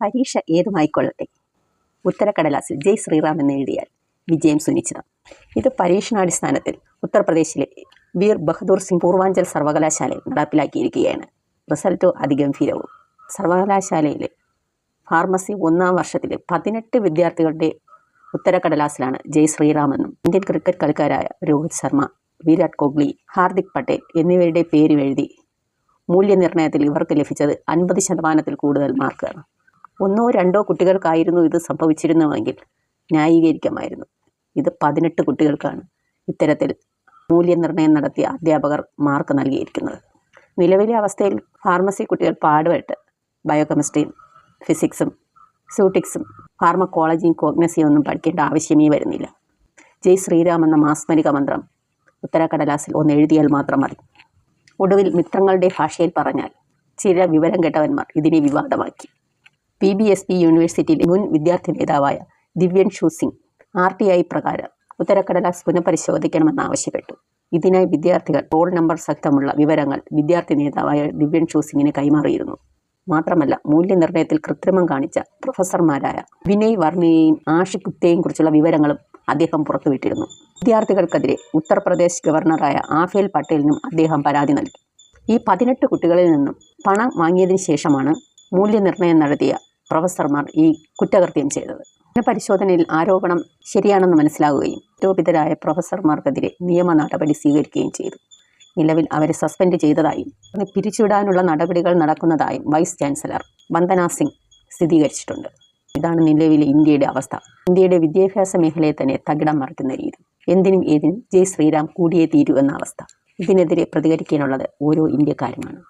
പരീക്ഷ ഏതുമായിക്കൊള്ളട്ടെ, ഉത്തരക്കടലാസിൽ ജയ് ശ്രീറാം എന്ന് എഴുതിയാൽ വിജയം സുനിശ്ചിതം. ഇത് പരീക്ഷണാടിസ്ഥാനത്തിൽ ഉത്തർപ്രദേശിലെ വീർ ബഹദൂർ സിംഗ് പൂർവാഞ്ചൽ സർവകലാശാലയിൽ നടപ്പിലാക്കിയിരിക്കുകയാണ്. റിസൾട്ടോ അതിഗംഭീരവും. സർവകലാശാലയിലെ ഫാർമസി 1ാം വർഷത്തിലെ 18 വിദ്യാർത്ഥികളുടെ ഉത്തരക്കടലാസിലാണ് ജയ് ശ്രീറാമെന്നും ഇന്ത്യൻ ക്രിക്കറ്റ് കളിക്കാരായ രോഹിത് ശർമ്മ, വിരാട് കോഹ്ലി, ഹാർദിക് പട്ടേൽ എന്നിവരുടെ പേരും എഴുതി. മൂല്യനിർണ്ണയത്തിൽ ഇവർക്ക് ലഭിച്ചത് 50% കൂടുതൽ മാർക്കാണ്. 1-2 കുട്ടികൾക്കായിരുന്നു ഇത് സംഭവിച്ചിരുന്നുവെങ്കിൽ ന്യായീകരിക്കാമായിരുന്നു. ഇത് 18 കുട്ടികൾക്കാണ് ഇത്തരത്തിൽ മൂല്യനിർണ്ണയം നടത്തിയ അധ്യാപകർ മാർക്ക് നൽകിയിരിക്കുന്നത്. നിലവിലെ അവസ്ഥയിൽ ഫാർമസി കുട്ടികൾ പാടുപെട്ട് ബയോകെമിസ്ട്രിയും ഫിസിക്സും സ്യൂട്ടിക്സും ഫാർമക്കോളജിയും കോഗ്നസിയും ഒന്നും പഠിക്കേണ്ട ആവശ്യമേ വരുന്നില്ല. ജയ് ശ്രീറാം എന്ന മാസ്മരിക മന്ത്രം ഉത്തരക്കടലാസിൽ ഒന്ന് എഴുതിയാൽ മാത്രം മതി. ഒടുവിൽ മിത്രങ്ങളുടെ ഭാഷയിൽ പറഞ്ഞാൽ ചില വിവരം കേട്ടവന്മാർ ഇതിനെ വിവാദമാക്കി. PBSP യൂണിവേഴ്സിറ്റിയിലെ മുൻ വിദ്യാർത്ഥി നേതാവായ ദിവ്യൻഷു സിംഗ് RTI പ്രകാരം ഉത്തരക്കടലാസ് പുനഃപരിശോധിക്കണമെന്നാവശ്യപ്പെട്ടു. ഇതിനായി വിദ്യാർത്ഥികൾ റോൾ നമ്പർ സഹിതമുള്ള വിവരങ്ങൾ വിദ്യാർത്ഥി നേതാവായ ദിവ്യൻഷു സിംഗിന് കൈമാറിയിരുന്നു. മാത്രമല്ല, മൂല്യനിർണ്ണയത്തിൽ കൃത്രിമം കാണിച്ച പ്രൊഫസർമാരായ വിനയ് വർമ്മയെയും ആഷിക് ഗുപ്തയെയും കുറിച്ചുള്ള വിവരങ്ങളും അദ്ദേഹം പുറത്തുവിട്ടിരുന്നു. വിദ്യാർത്ഥികൾക്കെതിരെ ഉത്തർപ്രദേശ് ഗവർണറായ ആഫേൽ പട്ടേലിനും അദ്ദേഹം പരാതി നൽകി. ഈ 18 കുട്ടികളിൽ നിന്നും പണം വാങ്ങിയതിനു ശേഷമാണ് മൂല്യനിർണ്ണയം നടത്തിയ പ്രൊഫസർമാർ ഈ കുറ്റകൃത്യം ചെയ്തത്. പരിശോധനയിൽ ആരോപണം ശരിയാണെന്ന് മനസ്സിലാവുകയും ആരോപിതരായ പ്രൊഫസർമാർക്കെതിരെ നിയമ നടപടി സ്വീകരിക്കുകയും ചെയ്തു. നിലവിൽ അവരെ സസ്പെൻഡ് ചെയ്തതായും പിരിച്ചുവിടാനുള്ള നടപടികൾ നടക്കുന്നതായും വൈസ് ചാൻസലർ വന്ദന സിംഗ് സ്ഥിരീകരിച്ചിട്ടുണ്ട്. ഇതാണ് നിലവിലെ ഇന്ത്യയുടെ അവസ്ഥ. ഇന്ത്യയുടെ വിദ്യാഭ്യാസ മേഖലയെ തന്നെ തകിടം മറിക്കുന്ന രീതി. എന്തിനും ഏതിനും ജയ് ശ്രീറാം കൂടിയേ തീരൂ എന്ന അവസ്ഥ. ഇതിനെതിരെ പ്രതികരിക്കാനുള്ളത് ഓരോ ഇന്ത്യക്കാരുമാണ്.